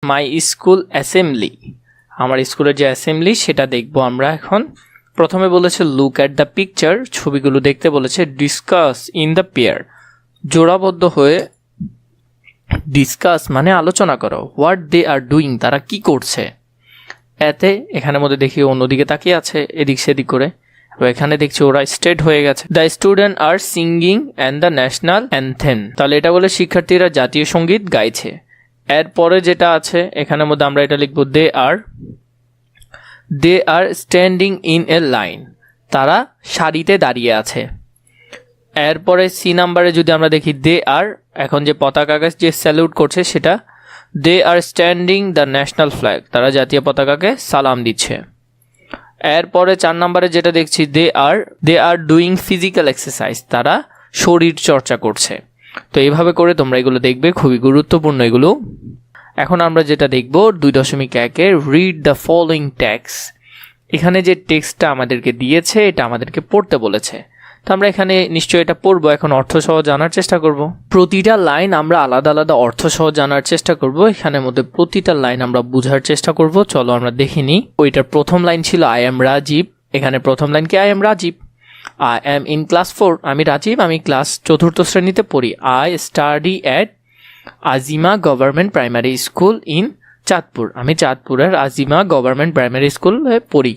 My school assembly, আমার স্কুলের যে অ্যাসেম্বলি সেটা দেখব আমরা এখন। প্রথমে বলেছে লুক অ্যাট দ্য পিকচার, ছবিগুলো দেখতে বলেছে। ডিসকাস ইন দ্য পেয়ার, জোড়াবদ্ধ হয়ে ডিসকাস মানে আলোচনা করো। হোয়াট দে আর ডুইং, তারা কি করছে। এতে এখানের মধ্যে দেখি অন্যদিকে তাকিয়ে আছে এদিক সেদিক করে, এখানে দেখছি ওরা স্ট্রেট হয়ে গেছে। The student are singing and the national anthem, তাহলে এটা বলে শিক্ষার্থীরা জাতীয় সঙ্গীত গাইছে। এরপরে যেটা আছে এখানের মধ্যে আমরা এটা লিখব দে আর স্ট্যান্ডিং ইন এ লাইন, তারা সারিতে দাঁড়িয়ে আছে। এরপরে সি নাম্বারে যদি আমরা দেখি দে আর, এখন যে পতাকাকে যে স্যালুট করছে সেটা, দে আর স্ট্যান্ডিং দ্য ন্যাশনাল ফ্ল্যাগ, তারা জাতীয় পতাকাকে সালাম দিচ্ছে। এরপরে 4 নম্বরে যেটা দেখছি দে আর ডুইং ফিজিক্যাল এক্সারসাইজ, তারা শরীর চর্চা করছে। তো এইভাবে করে তোমরা এগুলো দেখবে, খুবই গুরুত্বপূর্ণ এগুলো। এখন আমরা যেটা দেখব 2.1-এ রিড দ্য ফলোইং টেক্সট, এখানে যে টেক্সটটা আমাদেরকে দিয়েছে এটা আমাদেরকে পড়তে বলেছে। তো আমরা এখানে নিশ্চয়ই এটা পড়বো, এখন অর্থসহ জানার চেষ্টা করব। প্রতিটা লাইন আমরা আলাদা আলাদা অর্থসহ জানার চেষ্টা করব, এখানের মধ্যে প্রতিটা লাইন আমরা বোঝার চেষ্টা করব। চলো আমরা দেখিনি। ওইটার প্রথম লাইন ছিল আই এম রাজীব, এখানে প্রথম লাইন কি I am Rajib. I am in class 4, আমি রাজীব, আমি ক্লাস 4th শ্রেণীতে পড়ি। I study at Azima government primary school in Chandpur, আমি চাঁদপুরের আজিমা গভর্নমেন্ট প্রাইমারি স্কুলে পড়ি।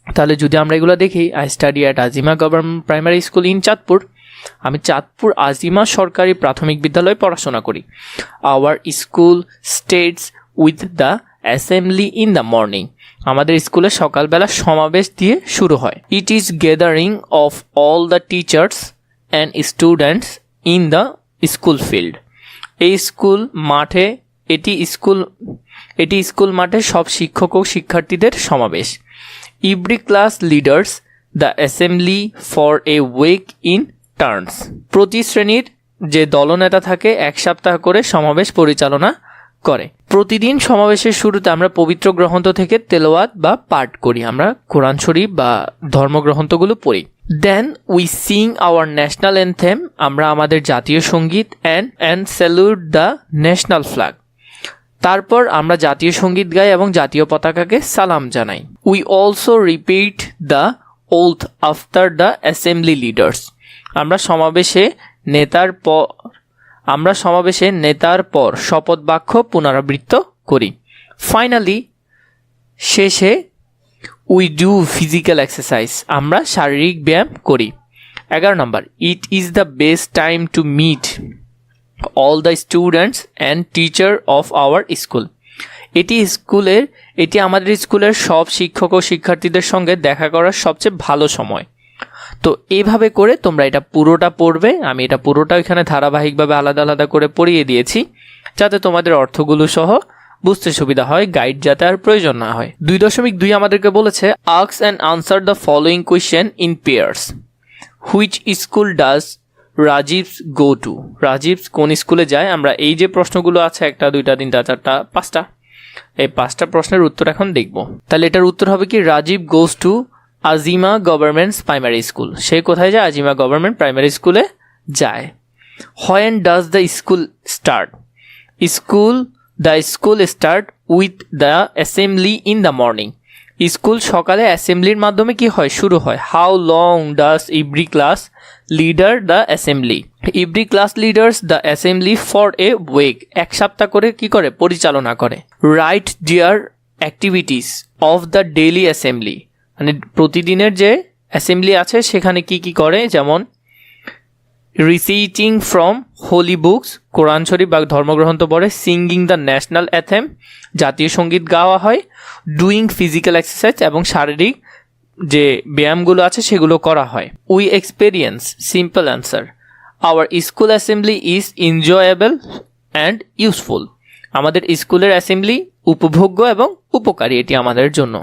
তাহলে যদি আমরা এগুলো দেখি, I study at Azima government primary school in Chandpur, আমি চাঁদপুর আজিমা সরকারি প্রাথমিক বিদ্যালয়ে পড়াশোনা করি। Our school starts with the assembly in the morning, আমাদের স্কুলে সকালবেলা সমাবেশ দিয়ে শুরু হয়। It is gathering of all the teachers and students in the school field, এই স্কুল মাঠে, এটি স্কুল মাঠে সব শিক্ষক ও শিক্ষার্থীদের সমাবেশ। Every class leaders the assembly for a week in turns, প্রতি শ্রেণীর যে দলনেতা থাকে 1 সপ্তাহ করে সমাবেশ পরিচালনা করে। প্রতিদিন সমাবেশের শুরুতে আমরা পবিত্র গ্রন্থ থেকে তেলাওয়াত বা পাঠ করি, আমরা কোরআন শরীফ বা ধর্মগ্রন্থগুলো পড়ি। Then we sing our national anthem, আমরা আমাদের জাতীয় সঙ্গীত and salute the national flag, তারপর আমরা জাতীয় সঙ্গীত গাই এবং জাতীয় পতাকাকে সালাম জানাই। We also repeat the oath after the assembly leaders, আমরা সমাবেশে নেতার পর শপথ বাক্য পুনরাবৃত্ত করি। ফাইনালি শেষে উই ডু ফিজিক্যাল এক্সারসাইজ, আমরা শারীরিক ব্যায়াম করি। 11 নম্বর, it is the best time to meet all the students and teacher of our school, এটি আমাদের স্কুলের সব শিক্ষক ও শিক্ষার্থীদের সঙ্গে দেখা করার সবচেয়ে ভালো সময়। তো এইভাবে করে তোমরা এটা পুরোটা পড়বে, আমি এটা পুরোটা এখানে ধারাবাহিকভাবে আলাদা আলাদা করে পড়িয়ে দিয়েছি যাতে তোমাদের অর্থগুলো সহ বুঝতে সুবিধা হয়, গাইড যাতে আর প্রয়োজন না হয়। 2.2 আমাদেরকে বলেছে ask and answer the following question in pairs. Which school does Rajib's go to, Rajib's কোন স্কুলে যায়। আমরা এই যে প্রশ্নগুলো আছে 1, 2, 3, 4, 5টা, এই 5টা প্রশ্নের উত্তর এখন দেখব। তাহলে এটার উত্তর হবে কি, Rajib goes to Azima government primary school, সে কোথায় যায়, আজিমা গভর্নমেন্ট প্রাইমারি স্কুলে যায়। When does the school start, the school start with the assembly in the morning, school সকালে অ্যাসেম্বলির মাধ্যমে কি হয়, শুরু হয়। How long does every class leader the assembly, every class leaders the assembly for a week, 1 সপ্তাহ করে কি করে, পরিচালনা করে। Write their activities of the daily assembly, মানে প্রতিদিনের যে অ্যাসেম্বলি আছে সেখানে কি কি করে, যেমন রিসাইটিং ফ্রম হোলি বুকস, কোরআন শরীফ বা ধর্মগ্রন্থ পড়ে। সিঙ্গিং দ্য ন্যাশনাল অ্যাথেম, জাতীয় সঙ্গীত গাওয়া হয়। ডুইং ফিজিক্যাল এক্সারসাইজ, এবং শারীরিক যে ব্যায়ামগুলো আছে সেগুলো করা হয়। We experience, simple answer, our school assembly is enjoyable and useful, আমাদের স্কুলের অ্যাসেম্বলি উপভোগ্য এবং উপকারী, এটি আমাদের জন্য।